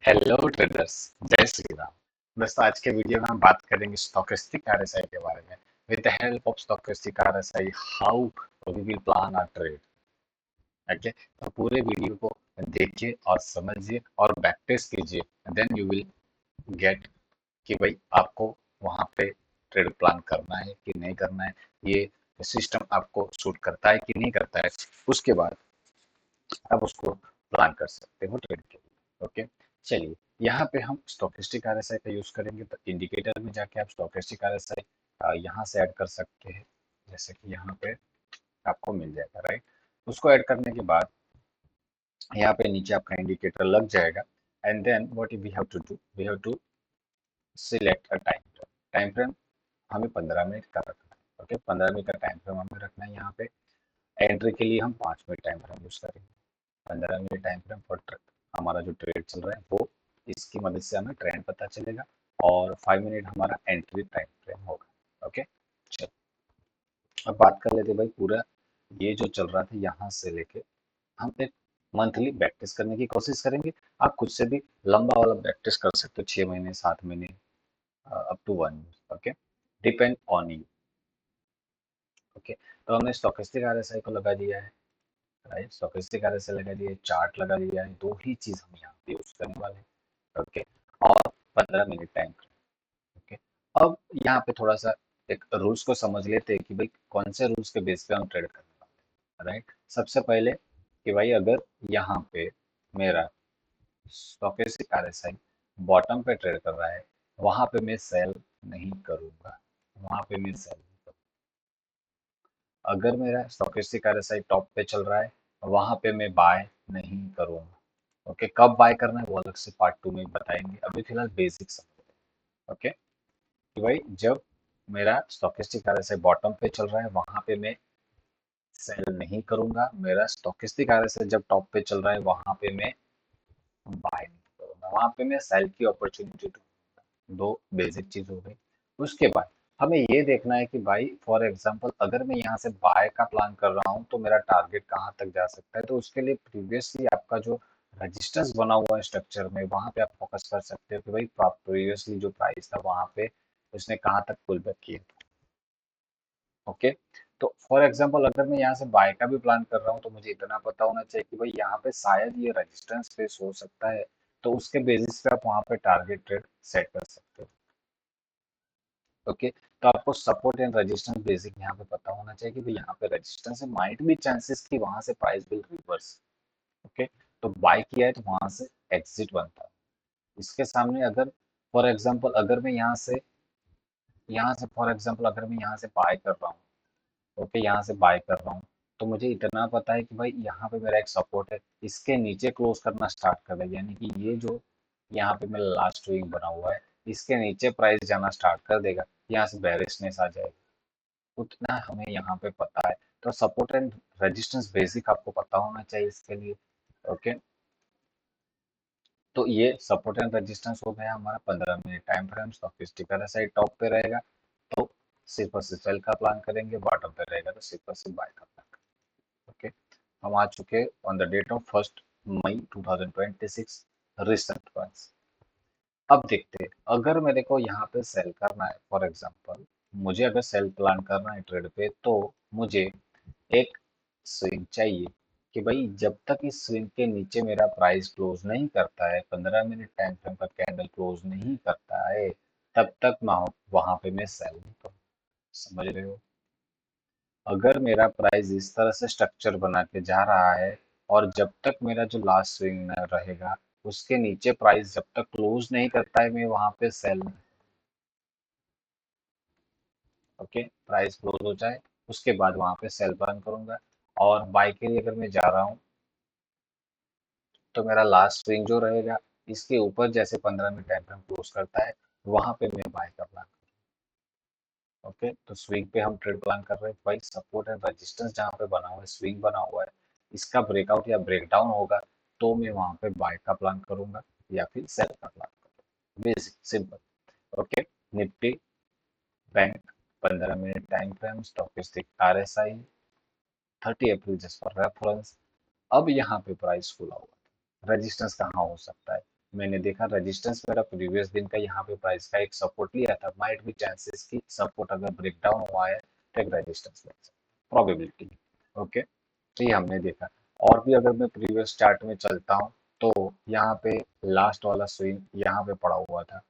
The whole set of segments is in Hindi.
हेलो ट्रेडर्स, जय श्री राम। दोस्तों, आज के वीडियो में हम बात करेंगे स्टोकेस्टिक आरएसआई के बारे में। With the help of stochastic RSI, how we will plan our trade. Okay, तो पूरे वीडियो को देखिए और समझिए और बैक टेस्ट कीजिए। देन यू विल गेट कि भाई आपको वहां पे ट्रेड प्लान करना है कि नहीं करना है, ये सिस्टम आपको सूट करता है कि नहीं करता है। उसके बाद आप उसको प्लान कर सकते हो ट्रेड के लिए। ओके, चलिए यहाँ पे हम स्टोकेस्टिक आरएसआई का यूज करेंगे। तो इंडिकेटर में जाके आप स्टोकेस्टिक आरएसआई यहाँ से ऐड कर सकते हैं। जैसे कि यहाँ पे आपको मिल जाएगा, राइट। उसको ऐड करने के बाद यहाँ पे नीचे आपका इंडिकेटर लग जाएगा। And then what we have to do, we have to select a time frame. Time frame हमें 15 मिनट का रखना है। ओके, 15 मिनट का टाइम फ्रेम हमें रखना है। यहाँ पे एंट्री के लिए हम 5 मिनट टाइम फ्रेम यूज करेंगे। 15 minute time frame for trade. हमारा जो ट्रेड चल रहा है वो इसकी मदद से हमें ट्रेंड पता चलेगा। और 5 मिनट हमारा एंट्री टाइम फ्रेम होगा। ओके, चलो अब बात कर लेते हैं भाई पूरा ये जो चल रहा था यहाँ से लेके हम एक मंथली बैक टेस्ट करने की कोशिश करेंगे। आप खुद से भी लंबा वाला बैक टेस्ट कर सकते हो, 6 महीने 7 महीने, up to 1 year. Okay, depend on you. Okay, तो हमने स्टोकेस्टिक आरएसआई को लगा दिया है, राइट। स्टोकेस्टिक आरएसआई लगा दिया है, चार्ट लगा दिया है। दो ही चीज हम यहाँ पे यूज करने वाले हैं। ओके, और 15 मिनट टाइम। ओके, अब यहाँ पे थोड़ा सा एक रूल्स को समझ लेते हैं कि भाई कौन से रूल्स के बेस पे हम ट्रेड करने वाले हैं, राइट। सबसे पहले कि भाई अगर यहाँ पे मेरा स्टोकेस्टिक आरएसआई बॉटम पे ट्रेड कर रहा है, वहां पे मैं सेल नहीं करूंगा। वहां पे मैं सेल नहीं करूंगा। अगर मेरा स्टोकेस्टिक आरएसआई टॉप पे चल रहा है, वहां पे मैं बाय नहीं करूंगा। ओके, कब बाय करना है वो अलग से पार्ट 2 में बताएंगे, अभी फिलहाल बेसिक समझ। ओके, कि भाई जब मेरा स्टोकेस्टिक आरएसआई बॉटम पे चल रहा है, वहां पे मैं सेल नहीं करूंगा। मेरा स्टोकेस्टिक आरएसआई जब टॉप पे चल रहा है, वहां पे मैं बाय नहीं करूंगा। वहां पे मैं सेल की अपॉर्चुनिटी ढूंढूंगा। दो बेसिक चीज हो गई। उसके बाद हमें ये देखना है कि भाई फॉर एग्जांपल अगर मैं यहाँ से बाय का प्लान कर रहा हूँ तो मेरा टारगेट कहाँ तक जा सकता है। तो उसके लिए प्रीवियसली आपका जो रजिस्टेंस बना हुआ है स्ट्रक्चर में, वहां पे आप फोकस कर सकते हो कि भाई प्रीवियसली जो प्राइस था वहां पे उसने कहाँ तक पुल बैक किया। ओके, तो फॉर एग्जांपल अगर मैं यहाँ से बाय का भी प्लान कर रहा हूँ तो मुझे इतना पता होना चाहिए कि भाई यहाँ पे शायद ये रेजिस्टेंस फेस हो सकता है। तो उसके बेसिस पे आप वहाँ पे टारगेट ट्रेड सेट कर सकते हो। ओके, तो आपको सपोर्ट एंड रेजिस्टेंस बेसिक यहाँ पे पता होना चाहिए कि भाई यहाँ पे रेजिस्टेंस है, माइट भी चांसेस कि वहां से प्राइस विल रिवर्स। ओके, तो बाय किया है तो वहां से एग्जिट बनता है। इसके सामने अगर फॉर एग्जांपल अगर मैं यहाँ से फॉर एग्जांपल अगर मैं यहाँ से बाय कर रहा हूँ, ओके, यहाँ से बाय कर रहा हूँ, तो मुझे इतना पता है कि भाई यहाँ पे मेरा एक सपोर्ट है, इसके नीचे क्लोज करना स्टार्ट कर रहा है। यानी कि ये जो यहाँ पे मेरा लास्ट विंग बना हुआ है, इसके नीचे प्राइस जाना स्टार्ट कर देगा, यहाँ से बेरिशनेस आ जाएगी। उतना हमें यहाँ पे पता है। तो सपोर्ट एंड रेजिस्टेंस बेसिक आपको पता होना चाहिए इसके लिए। ओके, तो ये सपोर्ट एंड रेजिस्टेंस हो गया हमारा। 15 minute time frame, stochastic side top पे रहेगा तो सिर्फ और सिर्फ सेल का प्लान करेंगे, बॉटम पे रहेगा तो सिर्फ और सिर्फ बाय का प्लान। ओके, हम आ चुके ऑन द डेट ऑफ 1 मई 2026 रिसेंट फंड्स। अब देखते हैं अगर मेरे को यहाँ पे सेल करना है, फॉर एग्जांपल मुझे अगर सेल प्लान करना है ट्रेड पे, तो मुझे एक स्विंग चाहिए कि भाई जब तक इस स्विंग के नीचे मेरा प्राइस क्लोज नहीं करता है, 15 मिनट टाइम फ्रेम का कैंडल क्लोज नहीं करता है, तब तक मैं वहां पे मैं सेल नहीं करूँ। समझ रहे हो? अगर मेरा प्राइस इस तरह से स्ट्रक्चर बना के जा रहा है और जब तक मेरा जो लास्ट स्विंग रहेगा उसके नीचे प्राइस जब तक क्लोज नहीं करता है, मैं वहां पे सेल। ओके, प्राइस क्लोज हो जाए उसके बाद वहां पे सेल बर्न करूंगा। और बाय के लिए अगर मैं जा रहा हूँ तो मेरा लास्ट स्विंग जो रहेगा इसके ऊपर जैसे 15 मिनट टाइम फ्रेम क्लोज करता है, वहां पे मैं बाय का प्लान। ओके, तो स्विंग पे हम ट्रेड प्लान कर रहे हैं भाई। सपोर्ट एंड रेजिस्टेंस जहाँ पे बना हुआ है, स्विंग बना हुआ है, इसका ब्रेकआउट या ब्रेकडाउन होगा तो मैं वहां पे बाय का प्लान करूंगा या फिर सेल का प्लान करूंगा। Basic simple. Okay, Nifty bank 15 minute time frame, stochastic RSI 30 April just for reference. अब यहाँ पे प्राइस खुला हुआ है, रेजिस्टेंस कहाँ हो सकता है? मैंने देखा रेजिस्टेंस मेरा प्रीवियस दिन का यहाँ पे प्राइस का एक सपोर्ट लिया था, माइट भी चांसेस की सपोर्ट अगर ब्रेक डाउन हुआ है तो एक रेजिस्टेंस ले सकते, प्रोबेबिलिटी। ओके, तो ये हमने देखा। और भी अगर मैं प्रीवियस चार्ट में चलता हूँ तो यहाँ पे लास्ट वाला स्विंग यहाँ पे पड़ा हुआ था।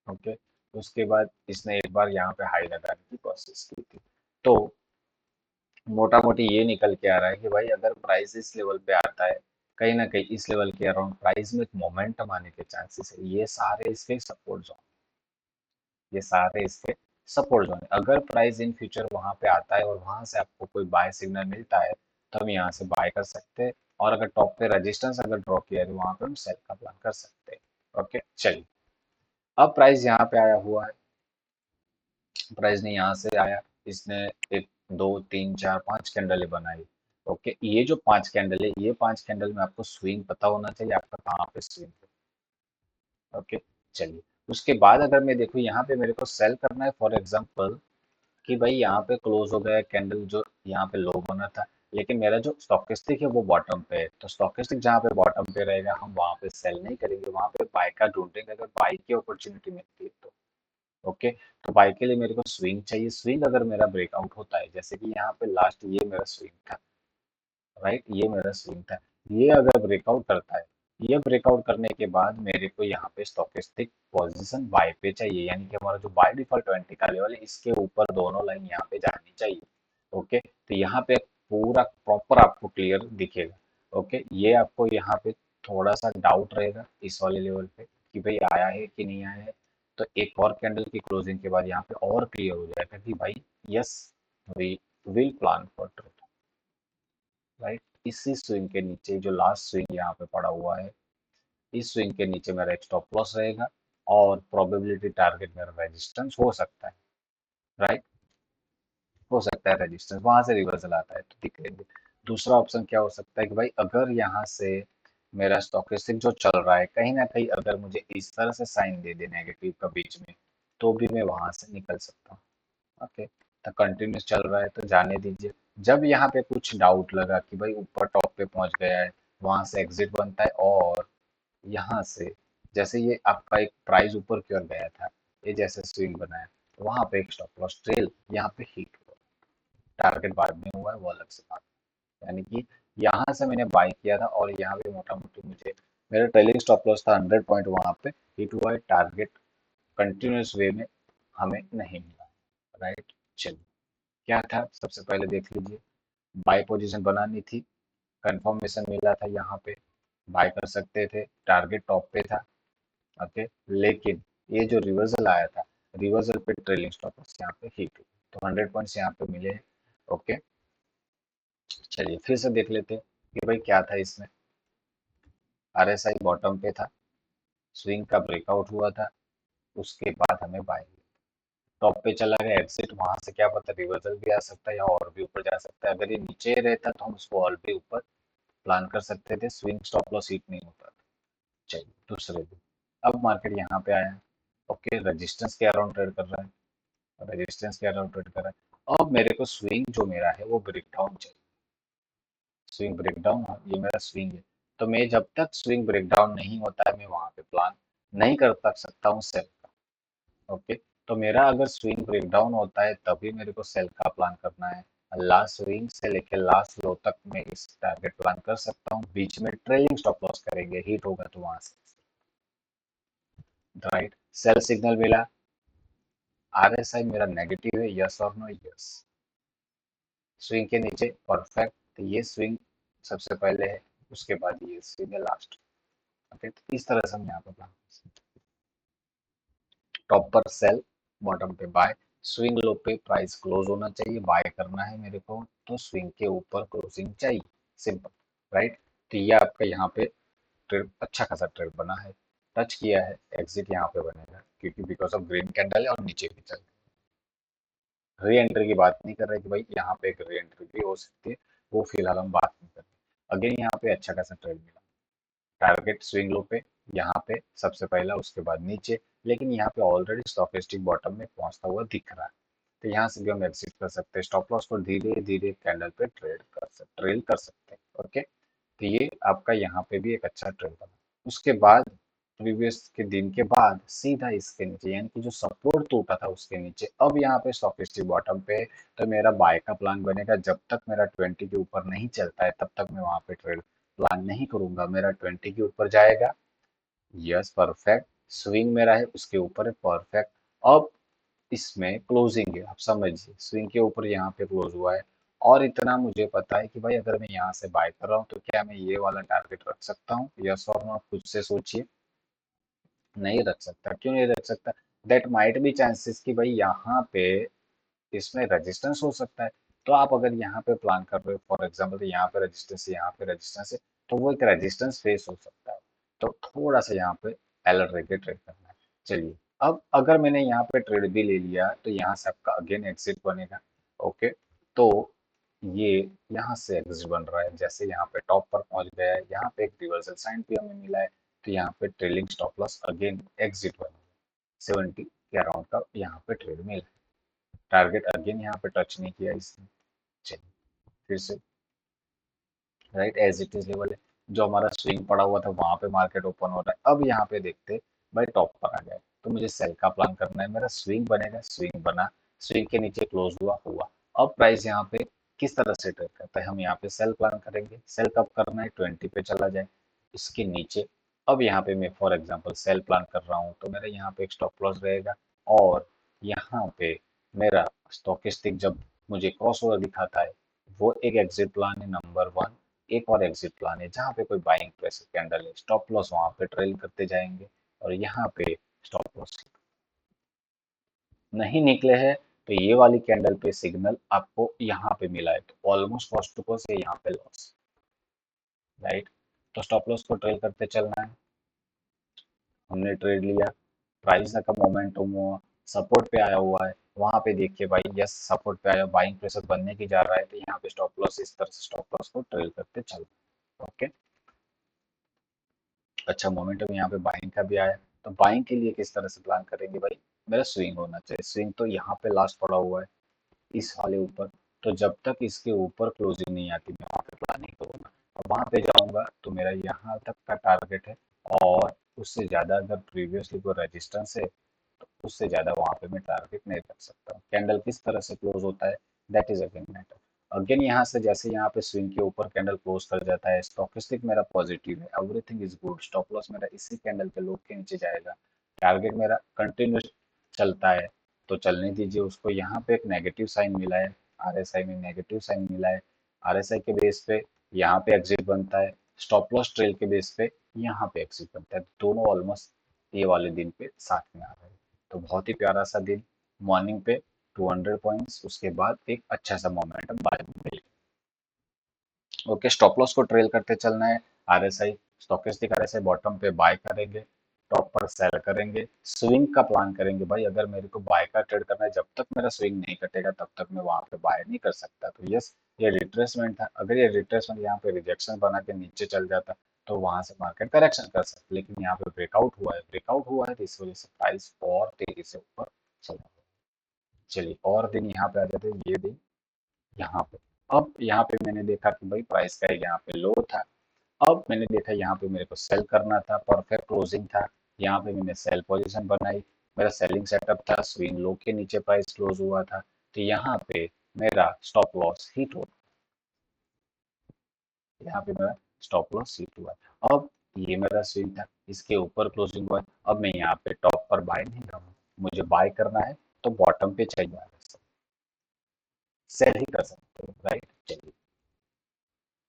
ओके, उसके बाद इसने एक बार यहाँ पे हाई लगाने की कोशिश की थी। तो मोटा मोटी ये निकल के आ रहा है कि भाई अगर प्राइस इस लेवल पे आता है, कहीं ना कहीं इस लेवल के अराउंड प्राइस में एक मोमेंटम आने के चांसेस है। ये सारे इसके सपोर्ट जोन, ये सारे इसके सपोर्ट जोन है। अगर प्राइस इन फ्यूचर वहां पे आता है और वहां से आपको कोई बाय सिग्नल मिलता है तो हम यहाँ से बाय कर सकते हैं। और अगर टॉप पे रेजिस्टेंस अगर ड्रॉ किया है तो वहां पे हम सेल का प्लान कर सकते हैं। ओके, चलिए। अब प्राइस यहाँ पे आया हुआ है, प्राइस ने यहाँ से आया, इसने एक दो तीन चार पांच कैंडलें बनाई। ओके, ये जो पांच कैंडल है, ये पांच कैंडल में आपको स्विंग पता होना चाहिए आपका कहाँ पे स्विंग है। ओके, चलिए। उसके बाद अगर मैं देखूँ यहाँ पे मेरे को सेल करना है, फॉर एग्जांपल कि भाई यहाँ पे क्लोज हो गया कैंडल जो यहाँ पे लो बना था, लेकिन मेरा जो स्टॉकेस्टिक है वो बॉटम पे है, तो स्टॉकेस्टिक जहाँ पे बॉटम पे रहेगा हम वहां पे सेल नहीं करेंगे, वहां पे बाय का ढूंढेंगे अगर बाय की अपॉर्चुनिटी मिलती है तो। ओके, तो बाय के लिए मेरे को स्विंग चाहिए। स्विंग अगर मेरा ब्रेकआउट होता है, जैसे कि यहाँ पे लास्ट ये मेरा स्विंग था, राइट, ये मेरा स्विंग था, ये अगर ब्रेकआउट करता है, ये ब्रेकआउट करने के बाद मेरे को यहाँ पे स्टॉकेस्टिक पोजीशन बाय पे चाहिए, यानी कि हमारा जो बाय डिफॉल्ट 20 का लेवल है इसके ऊपर दोनों लाइन यहाँ पे जानी चाहिए। ओके, तो यहाँ पे पूरा प्रॉपर आपको क्लियर दिखेगा। ओके, ये आपको यहाँ पे थोड़ा सा डाउट रहेगा इस वाले लेवल पे कि भाई आया है कि नहीं आया है, तो एक और कैंडल की क्लोजिंग के बाद यहाँ पे और क्लियर हो जाएगा कि भाई yes, we will plan for trade, right. इसी स्विंग के नीचे जो लास्ट स्विंग यहाँ पे पड़ा हुआ है, इस स्विंग के नीचे मेरा एक स्टॉप लॉस रहेगा और प्रोबेबिलिटी टारगेट मेरा रेजिस्टेंस हो सकता है, राइट, हो सकता है रेजिस्टेंस वहां से रिवर्सल आता है तो दिख लेंगे। दूसरा ऑप्शन क्या हो सकता है कि भाई अगर यहाँ से मेरा स्टॉकेस्टिक जो चल रहा है कहीं ना कहीं अगर मुझे इस तरह से साइन दे दे नेगेटिव का बीच में, तो भी मैं वहां से निकल सकता हूँ। ओके, तो कंटिन्यूस चल रहा है तो जाने दीजिए। जब यहाँ पे कुछ डाउट लगा कि भाई ऊपर टॉप पे पहुंच गया है, वहां से एग्जिट बनता है और यहाँ से जैसे ये आपका एक प्राइस ऊपर की ओर गया था, ये जैसे स्विंग बनाया, तो वहां पे एक स्टॉप लॉस ट्रेल यहाँ पे हिट हुआ, टारगेट बाद में हुआ है वो अलग से बात है। यानी कि यहाँ से मैंने बाय किया था और यहाँ पे मोटा मोटी मुझे मेरा ट्रेलिंग स्टॉप लॉस था 100 पॉइंट, वहां पे हिट हुआ है, टारगेट कंटिन्यूस वे में हमें नहीं मिला, राइट। चलिए, क्या था सबसे पहले देख लीजिए, बाय पोजीशन बनानी थी, कंफर्मेशन मिला था यहाँ पे, बाय कर सकते थे, टारगेट टॉप पे था। ओके, लेकिन ये जो रिवर्सल आया था, रिवर्सल पे ट्रेलिंग स्टॉप लॉस यहाँ पे हिट हुई, तो 100 पॉइंट्स यहाँ पे मिले। ओके, चलिए फिर से देख लेते हैं कि भाई क्या था इसमें। आरएसआई बॉटम पे था, स्विंग का ब्रेकआउट हुआ था, उसके बाद हमें बाय, टॉप पे चला गया एग्जिट, वहां से क्या पता रिवर्सल भी आ सकता है या और भी ऊपर जा सकता है। अगर ये नीचे रहता तो हम उसको और भी ऊपर प्लान कर सकते थे, स्विंग स्टॉप लॉस हिट नहीं होता था। चलिए दूसरे दिन, अब मार्केट यहाँ पे आया, ओके, रेजिस्टेंस के अराउंड ट्रेड कर रहा है, रेजिस्टेंस के अराउंड ट्रेड कर रहा है। अब मेरे को स्विंग जो मेरा है वो ब्रेक डाउन चाहिए, स्विंग ब्रेक डाउन, ये मेरा स्विंग है। तो मैं जब तक स्विंग ब्रेक डाउन नहीं होता है मैं वहां पे प्लान नहीं कर तक सकता हूँ सेल का। ओके, तो मेरा अगर स्विंग ब्रेक डाउन होता है तभी मेरे को सेल का प्लान करना है। लास्ट स्विंग से लेकर लास्ट लो तक मैं इस टारगेट प्लान कर सकता हूँ, बीच में ट्रेलिंग स्टॉप लॉस करेंगे, हिट होगा तो वहां से, राइट। सेल सिग्नल मिला, आरएसआई मेरा नेगेटिव है, यस और नो, यस। स्विंग के नीचे परफेक्ट, तो ये स्विंग सबसे पहले है, उसके बाद ये स्विंग है लास्ट। ओके, तो इस तरह से हम यहाँ पर प्लान, टॉप पर सेल, बॉटम पे बाय, स्विंग लो पे प्राइस क्लोज होना चाहिए, बाय करना है मेरे को तो स्विंग के ऊपर क्लोजिंग चाहिए, सिंपल, राइट। तो ये आपका यहाँ पे ट्रेड, अच्छा खासा ट्रेड बना है, टच किया है, एग्जिट यहाँ पे बनेगा क्योंकि बिकॉज ऑफ ग्रीन कैंडल है और नीचे भी चल, री एंट्री की बात नहीं कर रहे कि भाई यहाँ पे एक री एंट्री भी हो सकती है, वो फिलहाल हम बात नहीं कर रहे। अगेन यहाँ पे अच्छा खासा ट्रेड मिला, टारगेट स्विंग लो पे यहाँ पे सबसे पहला, उसके बाद नीचे, लेकिन यहाँ पे ऑलरेडी स्टॉकेस्टिक बॉटम में पहुंचता हुआ दिख रहा है, तो यहाँ से भी हम एग्जिट कर सकते हैं, स्टॉप लॉस को धीरे धीरे कैंडल पे ट्रेड कर सकते, ट्रेल कर सकते हैं। ओके, तो ये आपका यहाँ पे भी एक अच्छा ट्रेड बना। उसके बाद प्रीवियस के दिन के बाद सीधा इसके नीचे, यानी कि जो सपोर्ट टूटा था उसके नीचे, अब यहाँ पे स्टॉकिस्टिक बॉटम पे है, तो मेरा बाय का प्लान बनेगा। जब तक मेरा 20 के ऊपर नहीं चलता है तब तक मैं वहां पे ट्रेड प्लान नहीं करूंगा। मेरा 20 के ऊपर जाएगा, यस परफेक्ट, स्विंग मेरा है उसके ऊपर है, परफेक्ट। अब इसमें क्लोजिंग है, आप समझिए स्विंग के ऊपर यहाँ पे क्लोज हुआ है, और इतना मुझे पता है कि भाई अगर मैं यहाँ से बाय कर रहा हूँ तो क्या मैं ये वाला टारगेट रख सकता हूँ, यस और नो, आप खुद से सोचिए। नहीं रख सकता, क्यों नहीं रख सकता? दैट माइट बी चांसेस कि भाई यहाँ पे इसमें रेजिस्टेंस हो सकता है। तो आप अगर यहाँ पे प्लान कर रहे हो फॉर एग्जाम्पल, तो यहाँ पे रेजिस्टेंस है, यहाँ पे रेजिस्टेंस है, तो वो एक रेजिस्टेंस फेस हो सकता है। तो थोड़ा सा यहाँ पे अलर्ट रह के ट्रेड करना है। चलिए, अब अगर मैंने यहाँ पे ट्रेड भी ले लिया तो यहाँ से आपका अगेन एग्जिट बनेगा। ओके, तो ये यहाँ से एग्जिट बन रहा है, जैसे यहाँ पे टॉप पर पहुंच गया है, यहाँ पे एक रिवर्सल साइन भी हमें मिला है, तो यहाँ पे trailing stop loss again exit बनेगा। 70 के अराउंड का यहाँ पे ट्रेड मिला, टारगेट अगेन यहाँ पे टच नहीं किया इसने। चलिए फिर से right as it is level है, जो हमारा स्विंग पड़ा हुआ था वहां पे मार्केट ओपन हो रहा है। अब यहाँ पे देखते भाई टॉप पर आ गया, तो मुझे सेल का प्लान करना है। मेरा स्विंग बनेगा, स्विंग बना, स्विंग के नीचे क्लोज हुआ हुआ। अब प्राइस यहाँ पे किस तरह से ट्रेड करता है, हम यहाँ पे सेल प्लान करेंगे। सेल कब करना है, 20 पे चला जाए इसके नीचे। अब यहाँ पे मैं फॉर एग्जांपल सेल प्लान कर रहा हूँ, तो मेरा यहाँ पे एक स्टॉप लॉस रहेगा, और यहाँ पे मेरा स्टॉकिस्टिक जब मुझे क्रॉस ओवर दिखाता है, वो एक एग्जिट प्लान है नंबर वन। एक और एग्जिट प्लान है जहाँ पे कोई बाइंग प्रेशर कैंडल है, स्टॉप लॉस वहां पे ट्रेल करते जाएंगे, और यहाँ पे स्टॉप लॉस नहीं निकले हैं, तो ये वाली कैंडल पे सिग्नल आपको यहाँ पे मिला है, तो ऑलमोस्ट कॉस्ट टू कॉस्ट है यहाँ पे लॉस, राइट। तो स्टॉप लॉस को ट्रेल करते चलना है। हमने ट्रेड लिया, प्राइस का मोमेंटम हुआ, सपोर्ट पे आया हुआ है, वहां पे देखिए भाई यस सपोर्ट पे आया, बाइंग प्रेशर बनने की जा रहा है, तो यहाँ पे स्टॉप लॉस इस तरह से स्टॉप लॉस को ट्रेल करते चलना। ओके, अच्छा मोमेंटम यहाँ पे बाइंग का भी आया, तो बाइंग के लिए किस तरह से प्लान करेंगे भाई, मेरा स्विंग होना चाहिए। स्विंग तो यहाँ पे लास्ट पड़ा हुआ है इस वाले ऊपर, तो जब तक इसके ऊपर क्लोजिंग नहीं आती मैं वहाँ पे प्लान नहीं करूंगा। अब वहाँ पे जाऊंगा तो मेरा यहाँ तक का टारगेट है, और उससे ज्यादा अगर प्रीवियसली कोई रेजिस्टेंस है तो उससे ज्यादा वहां पे मैं टारगेट नहीं रख सकता। कैंडल किस तरह से क्लोज होता है, that is again matter. Again यहाँ से जैसे यहाँ पे स्विंग के ऊपर कैंडल क्लोज कर जाता है, स्टॉकिस्टिक मेरा पॉजिटिव है, everything is good, stop loss मेरा इसी कैंडल के लो के नीचे जाएगा, टारगेट मेरा कंटिन्यूस चलता है, तो चलने दीजिए उसको। यहाँ पे एक नेगेटिव साइन मिला है, आरएसआई में नेगेटिव साइन मिला है, आरएसआई के बेस पे यहाँ पे एग्जिट बनता है, स्टॉप लॉस ट्रेल के बेस पे यहाँ पे एग्जिट बनता है, दोनों ऑलमोस्ट ये वाले दिन पे साथ में आ रहे हैं। तो बहुत ही प्यारा सा दिन, मॉर्निंग पे 200 पॉइंट्स, उसके बाद एक अच्छा सा मोमेंटम बाद में। ओके, स्टॉप लॉस को ट्रेल करते चलना है। आरएसआई स्टॉकेस्टिक आरएसआई बॉटम पे बाय करेंगे, टॉप पर सेल करेंगे, स्विंग का प्लान करेंगे। भाई अगर मेरे को बाय का ट्रेड करना है, जब तक मेरा स्विंग नहीं कटेगा तब तक मैं वहां पे बाय नहीं कर सकता। तो यस, ये रिट्रेसमेंट था, अगर ये रिट्रेसमेंट यहाँ पे रिजेक्शन बना के नीचे चल जाता तो वहां से मार्केट करेक्शन कर सकता, लेकिन यहाँ पे ब्रेकआउट हुआ है, तो इस वजह से प्राइस और तेजी से ऊपर चला। चलिए और दिन यहाँ पे आ जाते हैं, ये दिन यहाँ पे। अब यहाँ पे मैंने देखा कि भाई प्राइस का यहाँ पे लो था, अब मैंने देखा यहाँ पे मेरे को सेल करना था, परफेक्ट क्लोजिंग था, यहाँ पे मैंने सेल पोजीशन बनाई, मेरा सेलिंग सेटअप था, स्विंग लो के नीचे प्राइस क्लोज हुआ था, तो यहाँ पे मेरा स्टॉप लॉस हिट हो, यहाँ पे मेरा स्टॉप लॉस हिट हुआ। अब ये मेरा स्विंग था, इसके ऊपर क्लोजिंग हुआ, अब मैं यहाँ पे टॉप पर बाय नहीं करूँगा, मुझे बाय करना है तो बॉटम पे चाहिए, सेल ही कर सकते हो, राइट। चलिए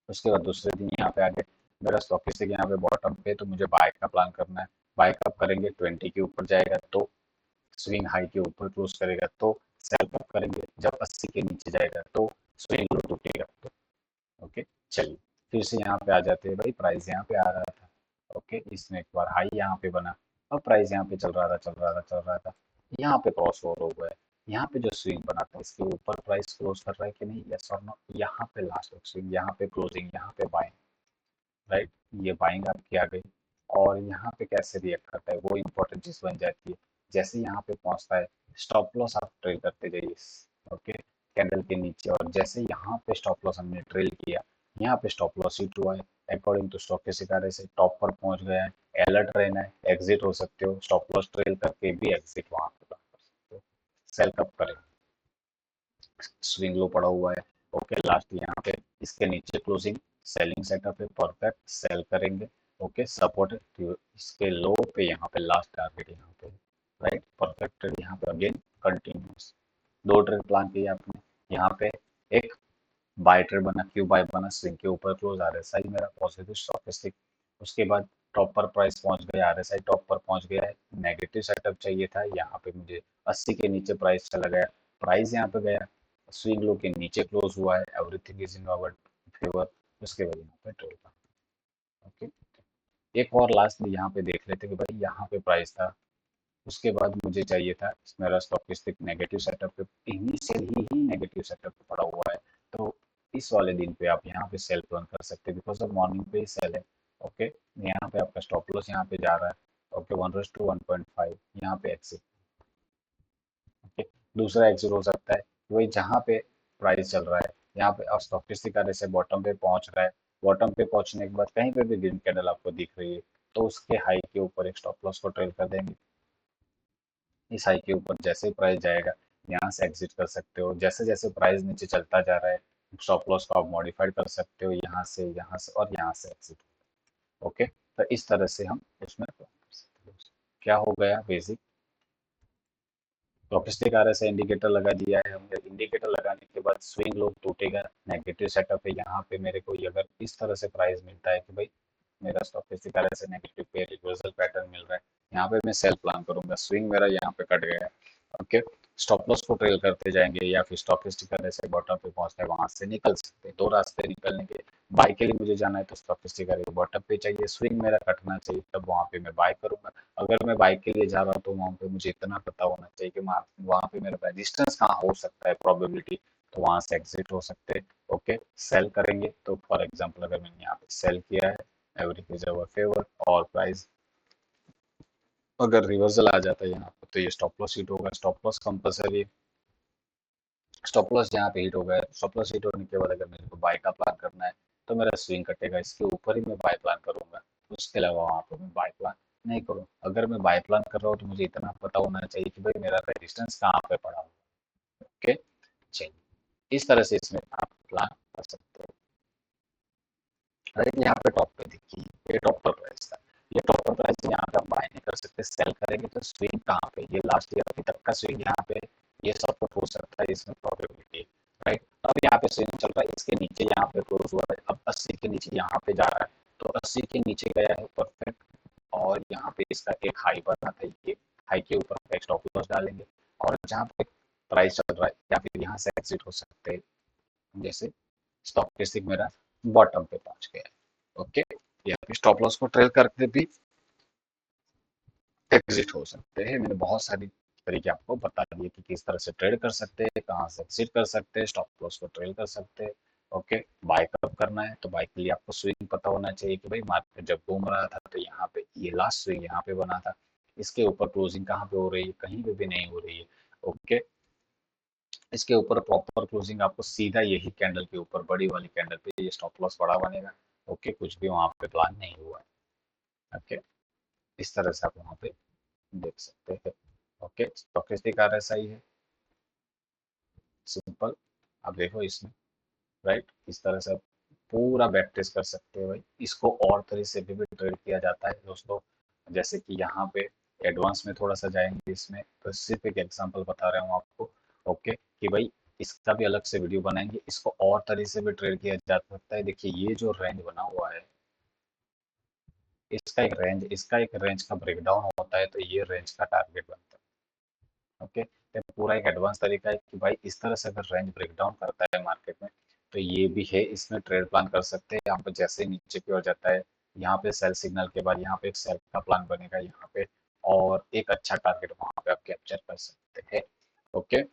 उसके बाद दूसरे दिन यहाँ पे आगे मेरा स्टॉकिस्टिक यहाँ पे बॉटम पे, तो मुझे बाय का प्लान करना है। बाय कब करेंगे, 20 के ऊपर जाएगा तो, स्विंग हाई के ऊपर क्लोज करेगा तो। सेल कब करेंगे, जब 80 के नीचे जाएगा तो, स्विंग लो टूटेगा तो। ओके, चलिए फिर से यहाँ पे आ जाते हैं। भाई प्राइस यहाँ पे आ रहा था, ओके, इसने एक बार हाई यहाँ पे बना, अब प्राइस यहाँ पे चल रहा था, यहाँ पे क्रॉस ओवर हो गया है। यहाँ पे जो स्विंग बना था इसके ऊपर प्राइस क्लोज कर रहा है कि नहीं, यस और नो। यहाँ पे लास्ट स्विंग, यहाँ पे क्लोजिंग, यहाँ पे बाइंग, राइट, ये बाइंग आपकी आ गई। और यहाँ पे कैसे रिएक्ट करता है वो इंपॉर्टेंट चीज बन जाती है। जैसे यहाँ पे पहुंचता है, स्टॉप लॉस आप ट्रेल करते जाइए, ओके, कैंडल के नीचे, और जैसे यहाँ पे स्टॉप लॉस हमने ट्रेल किया, यहाँ पे स्टॉप लॉस हिट हुआ है, अकॉर्डिंग टू स्टॉक के सितारे से टॉप पर पहुंच गया है, अलर्ट रहना है, एग्जिट हो सकते हो, स्टॉप लॉस ट्रेल करके भी एग्जिट वहां पे कर सकते हो। सेल कब करें, स्विंग लो पड़ा हुआ है, ओके लास्ट यहाँ पे इसके नीचे क्लोजिंग, सेलिंग सेटअप है, परफेक्ट सेल करेंगे, ओके सपोर्ट इसके लो पे, यहाँ पे लास्ट टारगेट यहाँ पे, राइट परफेक्ट ट्रेड यहाँ पे अगेन कंटिन्यूस, दो ट्रेड प्लान किए आपने, यहाँ पे एक बाय ट्रेड बना, क्यू बाय बना, स्विंग के ऊपर क्लोज, आरएसआई मेरा पॉजिटिव स्टॉकेस्टिक, उसके बाद टॉप पर प्राइस पहुंच गया, आरएसआई टॉप पर पहुंच गया है, नेगेटिव सेटअप चाहिए था, यहाँ पे मुझे 80 के नीचे प्राइस चला गया, प्राइस यहाँ पे गया, स्विंग लो के नीचे क्लोज हुआ है, everything is in our favour, उसके बाद यहाँ पे ट्रेड था, ओके। एक और लास्ट में यहाँ पे देख लेते कि भाई यहाँ पे प्राइस था, उसके बाद मुझे चाहिए था मेरा स्टॉकिस्टिक नेगेटिव सेटअप पे, इनिशियल ही नेगेटिव सेटअप पे पड़ा हुआ है, तो इस वाले दिन पे आप यहाँ पे सेल प्लान कर सकते हैं, बिकॉज ऑफ मॉर्निंग पे ही सेल है, ओके। यहाँ पे आपका स्टॉप लॉस यहाँ पे जा रहा है, ओके 1:1.5 यहाँ पे एक्सिट, ओके। दूसरा एक्सिट हो सकता है वही जहाँ पे प्राइस चल रहा है, यहाँ पे और स्टॉकिस्टिक आर से बॉटम पे पहुंच रहा है, बॉटम पे पहुंचने के बाद कहीं पे भी ग्रीन कैंडल आपको दिख रही है, तो उसके हाई के ऊपर एक स्टॉप लॉस को ट्रेल कर देंगे, इस हाई के ऊपर जैसे प्राइस जाएगा यहाँ से एग्जिट कर सकते हो, जैसे जैसे प्राइस नीचे चलता जा रहा है स्टॉप लॉस को आप मॉडिफाइड कर सकते हो, यहाँ से और यहाँ से एग्जिट, ओके। तो इस तरह से हम उसमें plan कर सकते हो। क्या हो गया बेसिक, स्टॉकिस्टिक आरएसआई इंडिकेटर लगा दिया है हमने, इंडिकेटर लगाने के बाद स्विंग लो टूटेगा, नेगेटिव सेटअप है, यहाँ पे मेरे को ये अगर इस तरह से प्राइस मिलता है कि भाई मेरा स्टॉकिस्टिक आरएसआई नेगेटिव पे रिवर्सल पैटर्न मिल रहा है, यहाँ पे मैं सेल प्लान करूंगा, स्विंग मेरा यहाँ पे कट गया है, ओके। स्टॉप लॉस को ट्रेल करते जाएंगे या फिर स्टॉकिस्टिक आरएसआई बॉटम पे पहुंचता है वहां से निकल सकते हैं, दो रास्ते निकलने के, बाय के लिए मुझे जाना है तो स्टॉकिस्टिक आरएसआई बॉटम पे चाहिए, स्विंग मेरा कटना चाहिए, तब वहां पे मैं बाय करूंगा, अगर मैं बाइक के लिए जा रहा हूँ तो वहां पे मुझे इतना पता होना चाहिए कि वहां पे मेरा रेजिस्टेंस कहाँ हो सकता है, प्रोबेबिलिटी, तो वहां से एग्जिट हो सकते हैं, ओके। सेल करेंगे तो फॉर एग्जांपल अगर मैंने यहाँ पे सेल किया है, एवरीथिंग इज अवर फेवर, और प्राइस अगर रिवर्सल आ जाता है यहाँ पे तो ये स्टॉप लॉस हिट होगा, stop loss compulsory, stop loss यहाँ पे हिट हो गया, स्टॉप लॉस हिट होने के बाद अगर मेरे को बाय का प्लान करना है तो मेरा स्विंग कटेगा, इसके ऊपर ही मैं बाय प्लान करूंगा, उसके अलावा वहां पे मैं बाय प्लान नहीं करूँ, अगर मैं बाय प्लान कर रहा हूँ तो मुझे इतना पता होना चाहिए कि भाई मेरा रेजिस्टेंस कहाँ पे पड़ा हुआ है, ओके। चलिए इस तरह से इसमें आप प्लान कर सकते हो, राइट। यहाँ पे टॉप पे देखिए ये टॉप पर प्राइस था, ये टॉप पर प्राइस यहाँ पे आप बाय नहीं कर सकते, सेल करेंगे तो स्विंग कहाँ पे, ये लास्ट ईयर अभी तक का स्विंग यहाँ पे, ये सपोर्ट हो सकता है, इसमें प्रोबेबिलिटी, राइट। अब यहाँ पे स्विंग चल रहा है, इसके नीचे यहाँ पे क्लोज हुआ है, अब 80 के नीचे यहाँ पे जा रहा है, तो 80 के नीचे गया है परफेक्ट, और यहाँ पे इसका एक हाई बना था, ये हाई के ऊपर एक स्टॉप लॉस डालेंगे, और जहाँ पे प्राइस चल रहा है या फिर यहाँ से एग्जिट हो सकते हैं, जैसे स्टॉकेस्टिक मेरा बॉटम पे पहुंच गया है, ओके। या फिर स्टॉप लॉस को ट्रेल करके भी एग्जिट हो सकते हैं, मैंने बहुत सारी तरीके आपको बता दिए कि किस तरह से ट्रेड कर सकते हैं, कहाँ से एग्जिट कर सकते हैं, स्टॉप लॉस को ट्रेल कर सकते हैं, ओके। बाय कब करना है, तो बाय के लिए आपको स्विंग पता होना चाहिए कि भाई मार्केट जब घूम रहा था तो यहाँ पे ये लास्ट स्विंग यहाँ पे बना था, इसके ऊपर क्लोजिंग कहाँ पे हो रही है, कहीं पे भी नहीं हो रही है, ओके। इसके ऊपर प्रॉपर क्लोजिंग आपको सीधा यही कैंडल के ऊपर बड़ी वाली कैंडल पे ये स्टॉप लॉस बड़ा बनेगा, ओके। कुछ भी वहां पे प्लान नहीं हुआ है, ओके। इस तरह से आप वहां पे देख सकते हैं, ओके। स्टॉकेस्टिक आरएसआई है, सिंपल, आप देखो इसमें, राइट। इस तरह से आप पूरा बैक टेस्ट कर सकते हो भाई, इसको और तरह से भी ट्रेड किया जाता है दोस्तों, जैसे कि यहाँ पे एडवांस में थोड़ा सा जाएंगे इसमें, तो सिर्फ एक एग्जांपल बता रहा हूँ आपको, ओके, कि भाई इसका भी अलग से वीडियो बनाएंगे, इसको और तरह से भी ट्रेड किया जा सकता है, देखिए ये जो रेंज बना हुआ है, इसका एक रेंज का ब्रेकडाउन होता है, तो ये रेंज का टारगेट बनता है, ओके। तो पूरा एक एडवांस तरीका है कि भाई इस तरह से अगर रेंज ब्रेकडाउन करता है मार्केट में, तो ये भी है, इसमें ट्रेड प्लान कर सकते हैं, यहाँ पे जैसे ही नीचे की ओर जाता है, यहाँ पे सेल सिग्नल के बाद यहाँ पे एक सेल का प्लान बनेगा यहाँ पे, और एक अच्छा टारगेट वहां पे आप कैप्चर कर सकते हैं, ओके।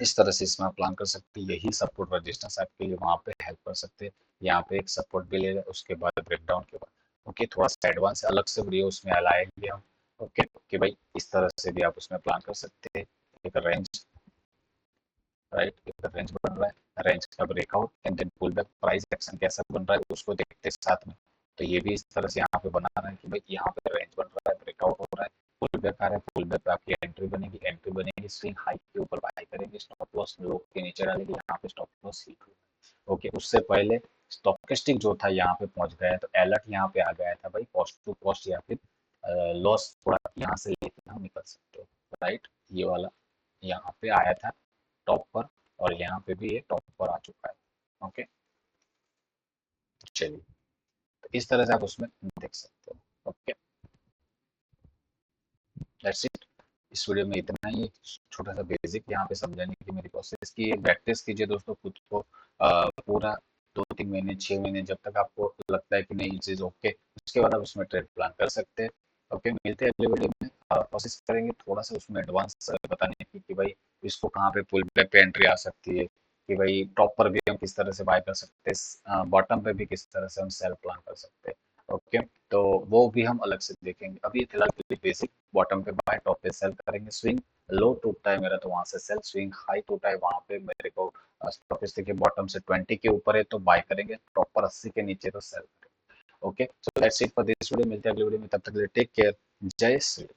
इस तरह से इसमें आप प्लान कर सकते हैं, यही सपोर्ट रजिस्टेंस आपके लिए वहां पे हेल्प कर सकते हैं, यहाँ पे एक सपोर्ट भी लेगा, उसके बाद ब्रेकडाउन के बाद, ओके। थोड़ा सा एडवांस अलग से वीडियो उसमें लाएंगे हम, ओके, कि भाई इस तरह से भी आप उसमें प्लान कर सकते हैं, एक रेंज, राइट, एक रेंज बन रहा है, रेंज का breakout and then pull back, price action कैसा बन रहा है उसको देखते साथ में, तो ये भी इस तरह से यहाँ पे बना रहे हैं कि भाई यहाँ पे रेंज बन रहा है, ब्रेकआउट हो रहा है, पुल बैक आ रहा है, पुल बैक पे आपकी एंट्री बनेगी, स्विंग हाई के ऊपर बाय करेंगे, स्टॉप लॉस लो के नीचे डालेंगे, यहाँ पे स्टॉप लॉस हिट हुआ। ओके, उससे पहले स्टोकेस्टिक जो था यहाँ पे पहुंच गया है, तो अलर्ट यहाँ पे आ गया था भाई, कॉस्ट टू कॉस्ट या फिर लॉस थोड़ा यहाँ से लेके हम निकल सकते हो, राइट। ये वाला यहाँ पे आया था टॉप पर, और यहाँ पे भी ये टॉप पर आ चुका है। ओके, चलिए, तो इस तरह से आप उसमें देख सकते हो। Okay, that's it. इस वीडियो में इतना ही, छोटा सा बेसिक यहाँ पे समझाने की मेरी कोशिश की है। प्रैक्टिस कीजिए दोस्तों खुद को, पूरा 2-3 महीने 6 महीने, जब तक आपको लगता है कि नहीं ये चीज़ ओके, उसके बाद आप उसमें ट्रेड प्लान कर सकते हैं। ओके, मिलते हैं अगले वीडियो में। कोशिश करेंगे थोड़ा सा उसमें एडवांस बताने की कि भाई इसको कहाँ पे पुल बैक पे एंट्री आ सकती है, कि भाई टॉप पर भी हम किस तरह से बाय कर सकते हैं, बॉटम पे भी किस तरह से हम सेल प्लान कर सकते हैं। ओके, तो वो भी हम अलग से देखेंगे। अभी फिलहाल के लिए बेसिक, बॉटम पे बाय, टॉप पे सेल करेंगे, स्विंग लो टूटता है मेरा तो वहां से सेल, स्विंग हाई टूटा है वहां पे मेरे को स्टॉप इस देखिए बॉटम से 20 के ऊपर है तो बाय करेंगे, टॉप पर 80 के नीचे तो सेल करेंगे। Okay, so let's it for this video, मिलते हैं अगले वीडियो में, तब तक के लिए टेक केयर, जय श्री।